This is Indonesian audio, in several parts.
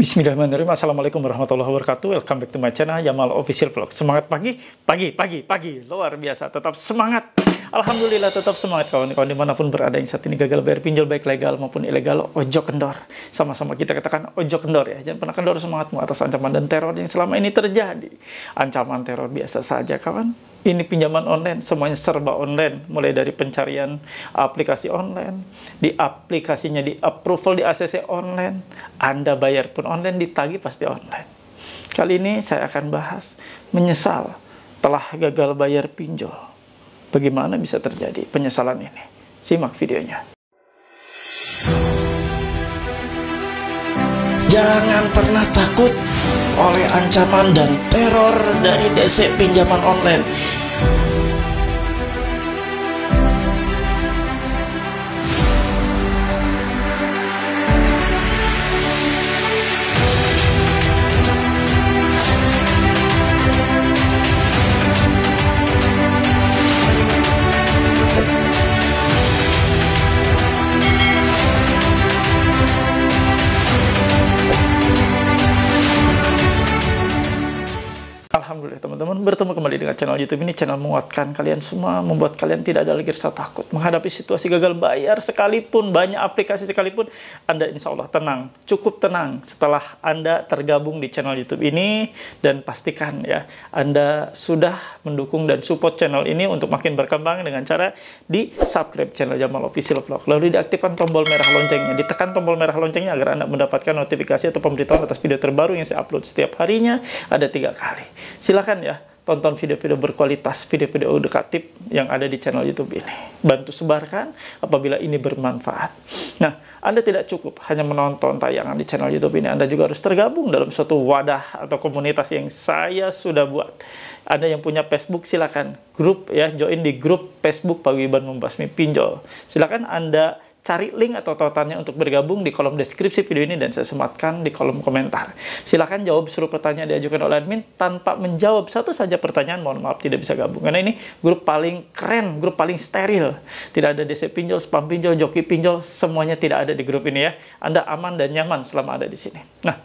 Bismillahirrahmanirrahim. Assalamualaikum warahmatullahi wabarakatuh. Welcome back to my channel Yamal Official Vlog. Semangat pagi, luar biasa. Tetap semangat. Alhamdulillah tetap semangat kawan-kawan dimanapun berada yang saat ini gagal bayar pinjol baik legal maupun ilegal. Ojo kendor. Sama-sama kita katakan ojo kendor ya. Jangan pernah kendor semangatmu atas ancaman dan teror yang selama ini terjadi. Ancaman teror biasa saja kawan. Ini pinjaman online, semuanya serba online. Mulai dari pencarian aplikasi online, di aplikasinya di approval di ACC online, Anda bayar pun online, ditagih pasti online. Kali ini saya akan bahas menyesal telah gagal bayar pinjol. Bagaimana bisa terjadi penyesalan ini? Simak videonya. Jangan pernah takut oleh ancaman dan teror dari DC pinjaman online. Alhamdulillah teman-teman, bertemu kembali dengan channel YouTube ini. Channel menguatkan kalian semua, membuat kalian tidak ada lagi rasa takut menghadapi situasi gagal bayar sekalipun, banyak aplikasi sekalipun. Anda insya Allah tenang, cukup tenang setelah Anda tergabung di channel YouTube ini. Dan pastikan ya, Anda sudah mendukung dan support channel ini untuk makin berkembang dengan cara di subscribe channel Yamal Official Vlog, lalu diaktifkan tombol merah loncengnya, ditekan tombol merah loncengnya agar Anda mendapatkan notifikasi atau pemberitahuan atas video terbaru yang saya upload setiap harinya. Ada 3 kali. Silakan ya, tonton video-video berkualitas, video-video edukatif yang ada di channel YouTube ini. Bantu sebarkan apabila ini bermanfaat. Nah, Anda tidak cukup hanya menonton tayangan di channel YouTube ini. Anda juga harus tergabung dalam suatu wadah atau komunitas yang saya sudah buat. Anda yang punya Facebook, silakan grup ya, join di grup Facebook Paguyuban Membasmi Pinjol. Silakan Anda cari link atau tautannya untuk bergabung di kolom deskripsi video ini dan saya sematkan di kolom komentar. Silakan jawab seluruh pertanyaan diajukan oleh admin. Tanpa menjawab satu saja pertanyaan, mohon maaf tidak bisa gabung. Karena ini grup paling keren, grup paling steril. Tidak ada DC pinjol, spam pinjol, joki pinjol, semuanya tidak ada di grup ini ya. Anda aman dan nyaman selama ada di sini. Nah,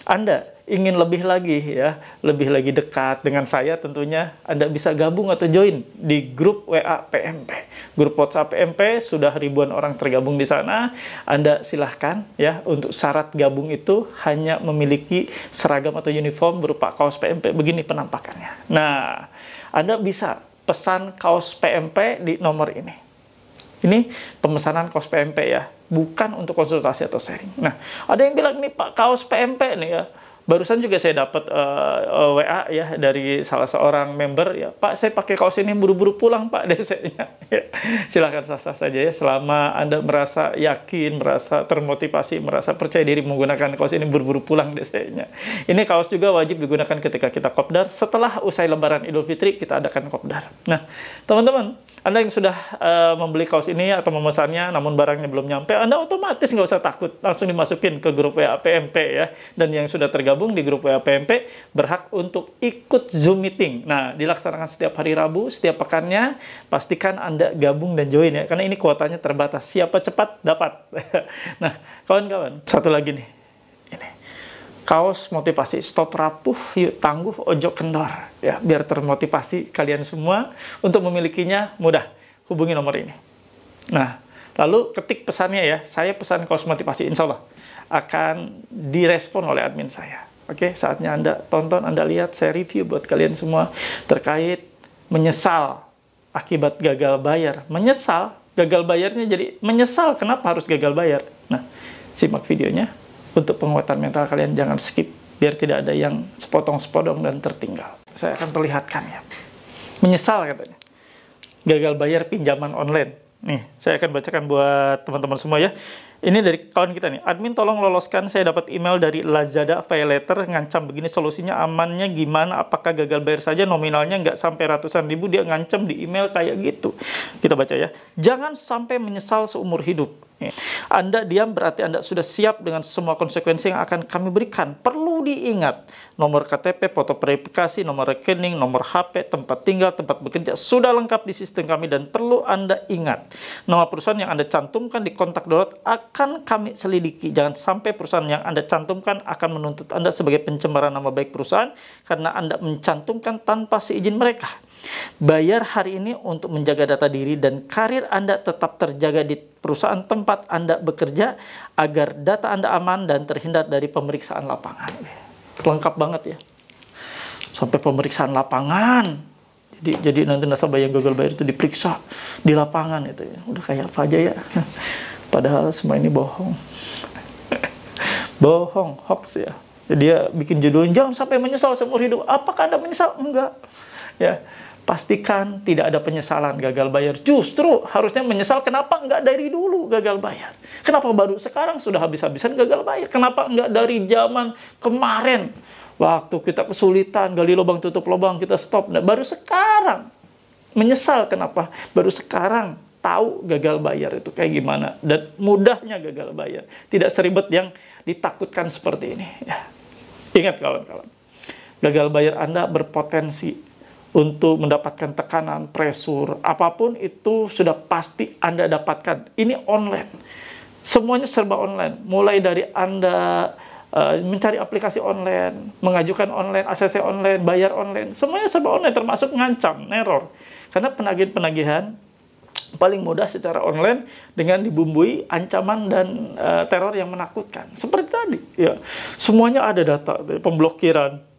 Anda ingin lebih lagi ya, lebih lagi dekat dengan saya, tentunya Anda bisa gabung atau join di grup WA PMP. Grup WhatsApp PMP sudah ribuan orang tergabung di sana. Anda silahkan ya, untuk syarat gabung itu hanya memiliki seragam atau uniform berupa kaos PMP. Begini penampakannya. Nah, Anda bisa pesan kaos PMP di nomor ini. Ini pemesanan kaos PMP ya, bukan untuk konsultasi atau sharing. Nah, ada yang bilang nih Pak, kaos PMP nih ya. Barusan juga saya dapat WA ya dari salah seorang member ya, Pak saya pakai kaos ini buru-buru pulang Pak DC-nya. Ya, silakan sah-sah saja ya, selama Anda merasa yakin, merasa termotivasi, merasa percaya diri menggunakan kaos ini buru-buru pulang DC-nya. Ini kaos juga wajib digunakan ketika kita kopdar. Setelah usai Lebaran Idul Fitri kita adakan kopdar. Nah teman-teman, Anda yang sudah membeli kaos ini atau memesannya namun barangnya belum nyampe, Anda otomatis nggak usah takut, langsung dimasukin ke grup WA PMP ya. Dan yang sudah tergabung di grup WA PMP berhak untuk ikut Zoom meeting. Nah, dilaksanakan setiap hari Rabu, setiap pekannya. Pastikan Anda gabung dan join ya, karena ini kuotanya terbatas. Siapa cepat dapat. Nah, kawan-kawan, satu lagi nih. Ini kaos motivasi, stop rapuh, yuk tangguh, ojo kendor ya, biar termotivasi kalian semua untuk memilikinya. Mudah, hubungi nomor ini. Nah, lalu ketik pesannya ya, saya pesan kaos motivasi, insya Allah akan direspon oleh admin saya. Oke, saatnya Anda tonton, Anda lihat, saya review buat kalian semua terkait menyesal akibat gagal bayar. Menyesal, gagal bayarnya jadi menyesal kenapa harus gagal bayar. Nah, simak videonya. Untuk penguatan mental kalian jangan skip, biar tidak ada yang sepotong-sepotong dan tertinggal. Saya akan perlihatkan ya. Menyesal katanya. Gagal bayar pinjaman online. Nih, saya akan bacakan buat teman-teman semua ya. Ini dari kawan kita nih. Admin tolong loloskan, saya dapat email dari Lazada Pay Letter ngancam begini, solusinya amannya gimana? Apakah gagal bayar saja, nominalnya nggak sampai ratusan ribu, dia ngancam di email kayak gitu. Kita baca ya. Jangan sampai menyesal seumur hidup. Anda diam berarti Anda sudah siap dengan semua konsekuensi yang akan kami berikan. Perlu perlu diingat. Nomor KTP, foto verifikasi, nomor rekening, nomor HP, tempat tinggal, tempat bekerja sudah lengkap di sistem kami dan perlu Anda ingat. Nama perusahaan yang Anda cantumkan di kontak darurat akan kami selidiki. Jangan sampai perusahaan yang Anda cantumkan akan menuntut Anda sebagai pencemaran nama baik perusahaan karena Anda mencantumkan tanpa seizin mereka. Bayar hari ini untuk menjaga data diri dan karir Anda tetap terjaga di perusahaan tempat Anda bekerja agar data Anda aman dan terhindar dari pemeriksaan lapangan. Lengkap banget ya. Sampai pemeriksaan lapangan. Jadi nanti nasabah yang gagal bayar itu diperiksa di lapangan itu ya. Udah kayak apa aja ya. Padahal semua ini bohong. Bohong, hoax ya. Jadi dia bikin judul jangan sampai menyesal seumur hidup. Apakah Anda menyesal? Enggak. Ya. Pastikan tidak ada penyesalan gagal bayar. Justru harusnya menyesal kenapa enggak dari dulu gagal bayar. Kenapa baru sekarang sudah habis-habisan gagal bayar. Kenapa enggak dari zaman kemarin. Waktu kita kesulitan, gali lubang tutup lubang, kita stop. Nah, baru sekarang menyesal kenapa. Baru sekarang tahu gagal bayar itu kayak gimana. Dan mudahnya gagal bayar. Tidak seribet yang ditakutkan seperti ini. Ya. Ingat kawan-kawan. Gagal bayar Anda berpotensi untuk mendapatkan tekanan, pressure, apapun itu sudah pasti Anda dapatkan. Ini online. Semuanya serba online. Mulai dari Anda mencari aplikasi online, mengajukan online, ACC online, bayar online. Semuanya serba online, termasuk ngancam, neror. Karena penagihan paling mudah secara online dengan dibumbui ancaman dan teror yang menakutkan. Seperti tadi. Ya. Semuanya ada data, pemblokiran,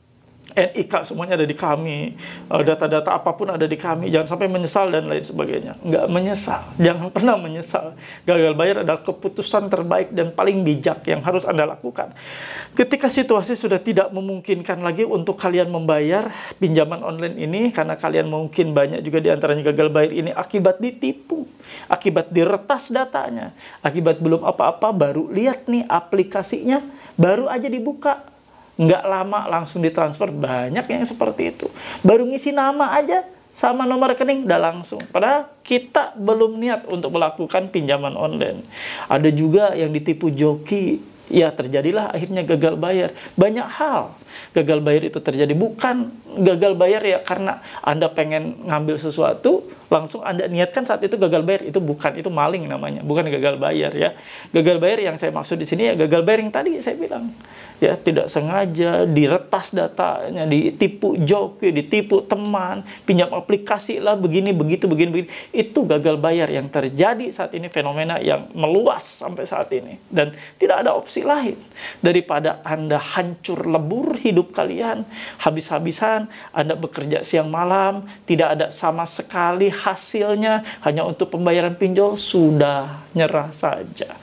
NIK semuanya ada di kami, data-data apapun ada di kami, jangan sampai menyesal dan lain sebagainya. Nggak menyesal, jangan pernah menyesal. Gagal bayar adalah keputusan terbaik dan paling bijak yang harus Anda lakukan. Ketika situasi sudah tidak memungkinkan lagi untuk kalian membayar pinjaman online ini, karena kalian mungkin banyak juga di antaranya gagal bayar ini akibat ditipu, akibat diretas datanya, akibat belum apa-apa, baru lihat nih aplikasinya, baru aja dibuka. Nggak lama langsung ditransfer, banyak yang seperti itu. Baru ngisi nama aja sama nomor rekening udah langsung. Padahal kita belum niat untuk melakukan pinjaman online. Ada juga yang ditipu joki, ya terjadilah akhirnya gagal bayar. Banyak hal gagal bayar itu terjadi. Bukan gagal bayar ya karena Anda pengen ngambil sesuatu, langsung Anda niatkan saat itu gagal bayar. Itu bukan, itu maling namanya, bukan gagal bayar ya. Gagal bayar yang saya maksud di sini ya gagal bayar yang tadi saya bilang. Ya, tidak sengaja diretas datanya, ditipu joki, ditipu teman, pinjam aplikasi lah, begini, begitu, begini. Itu gagal bayar yang terjadi saat ini, fenomena yang meluas sampai saat ini. Dan tidak ada opsi lain daripada Anda hancur lebur hidup kalian, habis-habisan, Anda bekerja siang malam, tidak ada sama sekali hasilnya, hanya untuk pembayaran pinjol, sudah nyerah saja.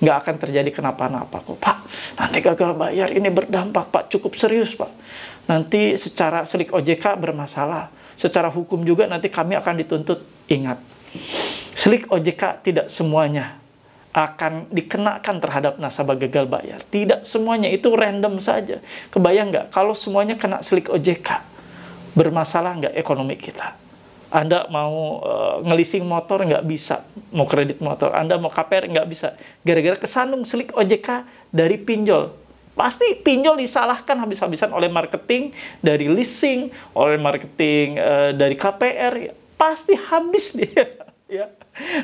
Nggak akan terjadi kenapa-napa kok. Pak, nanti gagal bayar ini berdampak, Pak, cukup serius, Pak. Nanti secara selik OJK bermasalah. Secara hukum juga nanti kami akan dituntut. Ingat, selik OJK tidak semuanya akan dikenakan terhadap nasabah gagal bayar. Tidak semuanya, itu random saja. Kebayang nggak kalau semuanya kena selik OJK? Bermasalah nggak ekonomi kita? Anda mau ngelising motor nggak bisa, mau kredit motor. Anda mau KPR nggak bisa. Gara-gara kesandung selik OJK dari pinjol. Pasti pinjol disalahkan habis-habisan oleh marketing, dari leasing, oleh marketing dari KPR. Ya. Pasti habis dia. Ya.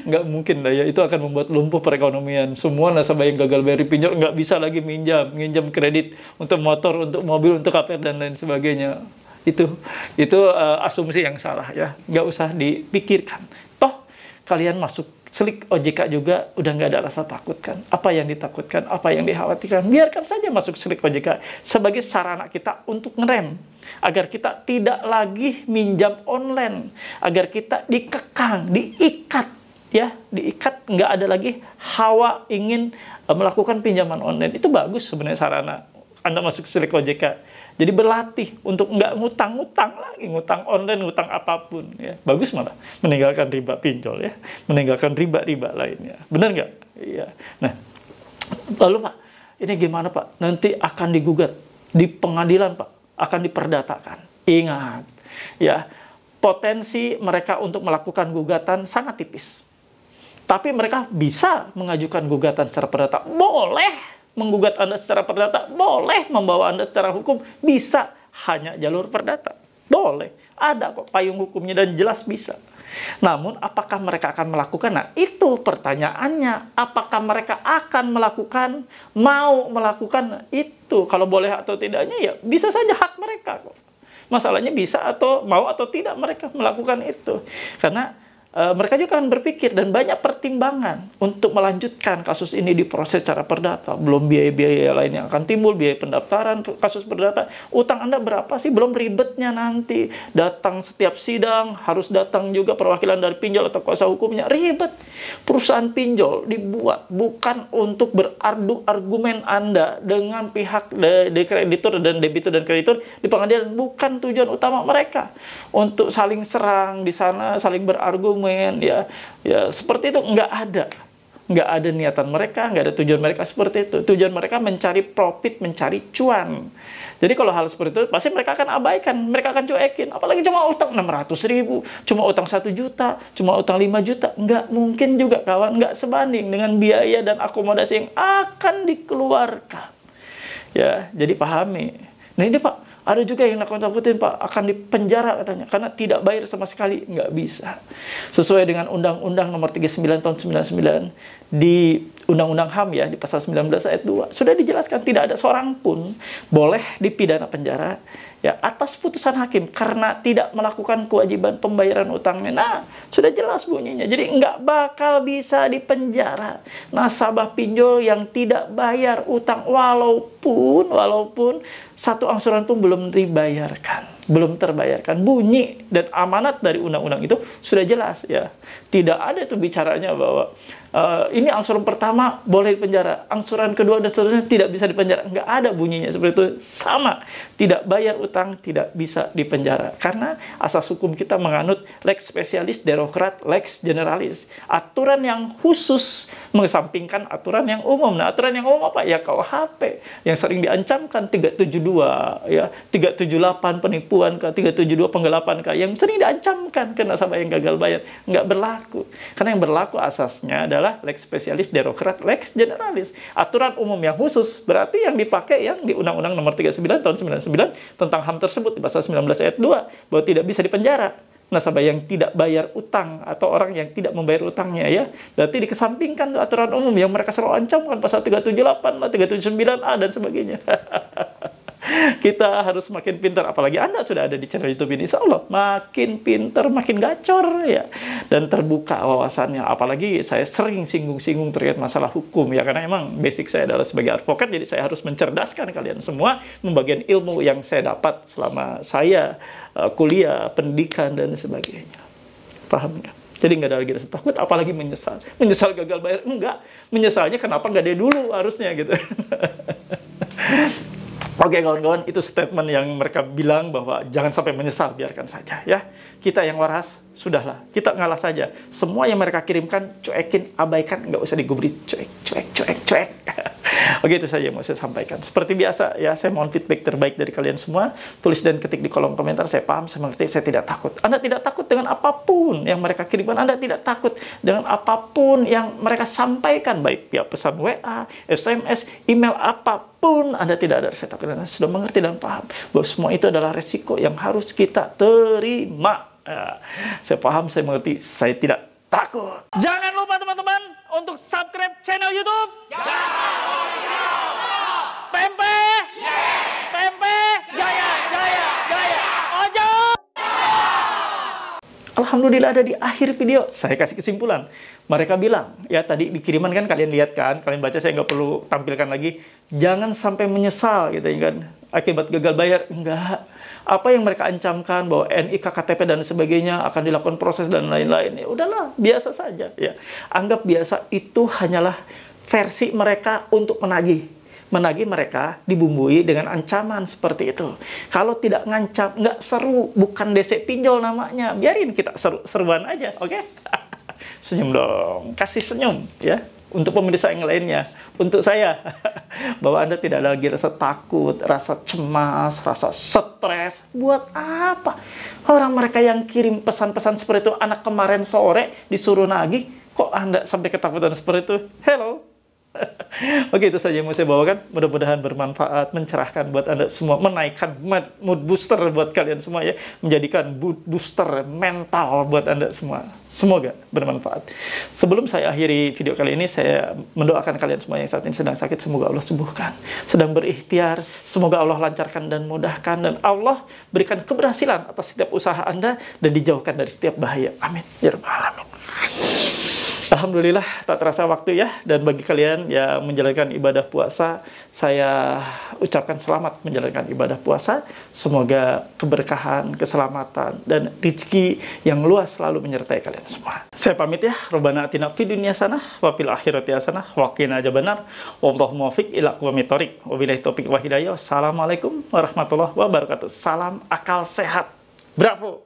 Nggak mungkin lah ya, itu akan membuat lumpuh perekonomian. Semua nasabah yang gagal bayar pinjol nggak bisa lagi minjam kredit untuk motor, untuk mobil, untuk KPR, dan lain sebagainya. Itu asumsi yang salah ya, nggak usah dipikirkan. Toh kalian masuk selik OJK juga udah nggak ada rasa takut kan? Apa yang ditakutkan, apa yang dikhawatirkan, biarkan saja masuk selik OJK sebagai sarana kita untuk ngerem agar kita tidak lagi minjam online, agar kita dikekang, diikat ya, diikat, nggak ada lagi hawa ingin melakukan pinjaman online. Itu bagus sebenarnya sarana Anda masuk selik OJK. Jadi berlatih untuk nggak ngutang-ngutang lagi, ngutang online, ngutang apapun. Ya. Bagus malah meninggalkan riba pinjol ya, meninggalkan riba-riba lainnya. Benar nggak? Iya. Nah, lalu Pak, ini gimana Pak? Nanti akan digugat di pengadilan Pak, akan diperdatakan. Ingat, ya potensi mereka untuk melakukan gugatan sangat tipis. Tapi mereka bisa mengajukan gugatan secara perdata. Boleh. menggugat Anda secara perdata, boleh membawa Anda secara hukum, bisa, hanya jalur perdata. Boleh, ada kok payung hukumnya dan jelas bisa. Namun, apakah mereka akan melakukan? Nah, itu pertanyaannya. Apakah mereka akan melakukan, mau melakukan? Nah, itu, kalau boleh atau tidaknya, ya bisa saja hak mereka kok. Masalahnya bisa atau mau atau tidak mereka melakukan itu. Karena mereka juga akan berpikir dan banyak pertimbangan untuk melanjutkan kasus ini diproses secara perdata. Belum biaya-biaya lain yang akan timbul, biaya pendaftaran kasus perdata. Utang Anda berapa sih? Belum ribetnya nanti. Datang setiap sidang, harus datang juga perwakilan dari pinjol atau kuasa hukumnya. Ribet. Perusahaan pinjol dibuat bukan untuk beradu argumen Anda dengan pihak kreditur dan debitur dan kreditur di pengadilan. Bukan tujuan utama mereka. Untuk saling serang di sana, saling berargumen. Ya seperti itu nggak ada niatan mereka, nggak ada tujuan mereka seperti itu. Tujuan mereka mencari profit, mencari cuan. Jadi kalau hal seperti itu pasti mereka akan abaikan, mereka akan cuekin. Apalagi cuma utang 600.000, cuma utang 1 juta, cuma utang 5 juta, nggak mungkin juga kawan, nggak sebanding dengan biaya dan akomodasi yang akan dikeluarkan. Ya, jadi pahami. Nah ini Pak, ada juga yang nakut-nakutin Pak, akan dipenjara katanya, karena tidak bayar sama sekali. Nggak bisa. Sesuai dengan Undang-Undang Nomor 39 Tahun 99, di Undang-Undang HAM ya, di pasal 19 ayat 2, sudah dijelaskan tidak ada seorang pun boleh dipidana penjara ya atas putusan hakim karena tidak melakukan kewajiban pembayaran utangnya. Nah, sudah jelas bunyinya. Jadi nggak bakal bisa dipenjara nasabah pinjol yang tidak bayar utang walaupun satu angsuran pun belum dibayarkan, belum terbayarkan. Bunyi dan amanat dari undang-undang itu sudah jelas ya. Tidak ada itu bicaranya bahwa ini angsuran pertama boleh dipenjara, angsuran kedua dan seterusnya tidak bisa dipenjara. Nggak ada bunyinya seperti itu. Sama, tidak bayar utang tidak bisa dipenjara. Karena asas hukum kita menganut lex specialis derogat lex generalis. Aturan yang khusus mengesampingkan aturan yang umum. Nah, aturan yang umum apa? Ya KUHP yang sering diancamkan 372 ya, 378 penipuan ke 372 penggelapan ke yang sering diancamkan ke nasabah yang gagal bayar. Nggak berlaku. Karena yang berlaku asasnya adalah lex specialis derogat lex generalis. Aturan umum yang khusus berarti yang dipakai yang di Undang-Undang Nomor 39 Tahun 99 tentang HAM tersebut di pasal 19 ayat 2 bahwa tidak bisa dipenjara nasabah yang tidak bayar utang atau orang yang tidak membayar utangnya ya. Berarti dikesampingkan aturan umum yang mereka selalu ancamkan pasal 378, 379A dan sebagainya. Kita harus makin pintar, apalagi Anda sudah ada di channel YouTube ini, insya Allah makin pintar, makin gacor ya, dan terbuka wawasannya. Apalagi saya sering singgung-singgung terkait masalah hukum ya, karena emang basic saya adalah sebagai advokat, jadi saya harus mencerdaskan kalian semua membagian ilmu yang saya dapat selama saya kuliah, pendidikan dan sebagainya. Paham nggak? Jadi nggak ada lagi rasa takut, apalagi menyesal. Menyesal gagal bayar, enggak. Menyesalnya kenapa nggak dari dulu harusnya gitu. Oke kawan-kawan, itu statement yang mereka bilang bahwa jangan sampai menyesal, biarkan saja ya. Kita yang waras, sudahlah, kita ngalah saja. Semua yang mereka kirimkan, cuekin, abaikan, nggak usah digubris, cuek. Oke, itu saja yang mau saya sampaikan. Seperti biasa ya, saya mohon feedback terbaik dari kalian semua. Tulis dan ketik di kolom komentar, saya paham, saya mengerti, saya tidak takut. Anda tidak takut dengan apapun yang mereka kirimkan, Anda tidak takut dengan apapun yang mereka sampaikan, baik via pesan WA, SMS, email, apapun, Anda tidak ada rasa takut. Anda sudah mengerti dan paham bahwa semua itu adalah resiko yang harus kita terima. Saya paham, saya mengerti, saya tidak takut. Jangan lupa teman-teman untuk subscribe channel YouTube. Pempe, Pempe, Jaya. Ojo. Alhamdulillah ada di akhir video. Saya kasih kesimpulan. Mereka bilang, ya tadi di kiriman kan kalian lihat kan, kalian baca, saya nggak perlu tampilkan lagi. Jangan sampai menyesal gitu kan, akibat gagal bayar. Enggak. Apa yang mereka ancamkan bahwa NIK, KTP dan sebagainya akan dilakukan proses dan lain-lain, ya udahlah, biasa saja ya. Anggap biasa, itu hanyalah versi mereka untuk menagih mereka, dibumbui dengan ancaman seperti itu. Kalau tidak ngancam, nggak seru, bukan DC pinjol namanya. Biarin kita seru-seruan aja, oke? Senyum dong, kasih senyum ya. Untuk pemirsa yang lainnya, untuk saya, bahwa Anda tidak ada lagi rasa takut, rasa cemas, rasa stres. Buat apa? Orang mereka yang kirim pesan-pesan seperti itu, anak kemarin sore disuruh nagih, kok Anda sampai ketakutan seperti itu? Hello? Oke, itu saja yang mau saya bawakan. Mudah-mudahan bermanfaat, mencerahkan buat Anda semua, menaikkan mood booster buat kalian semua ya, menjadikan booster mental buat Anda semua. Semoga bermanfaat. Sebelum saya akhiri video kali ini, saya mendoakan kalian semua yang saat ini sedang sakit, semoga Allah sembuhkan. Sedang berikhtiar, semoga Allah lancarkan dan mudahkan, dan Allah berikan keberhasilan atas setiap usaha Anda dan dijauhkan dari setiap bahaya. Amin. Ya Rabbal Alamin. Alhamdulillah, tak terasa waktu ya. Dan bagi kalian yang menjalankan ibadah puasa, saya ucapkan selamat menjalankan ibadah puasa. Semoga keberkahan, keselamatan, dan rezeki yang luas selalu menyertai kalian semua. Saya pamit ya. Rabbana atina fid dunya hasanah wa fil akhirati hasanah wa qina adzabannar. Wallahu muwaffiq ila aqwamit thoriq. Wabillahi taufiq wa hidayah. Wassalamualaikum warahmatullahi wabarakatuh. Salam akal sehat. Bravo.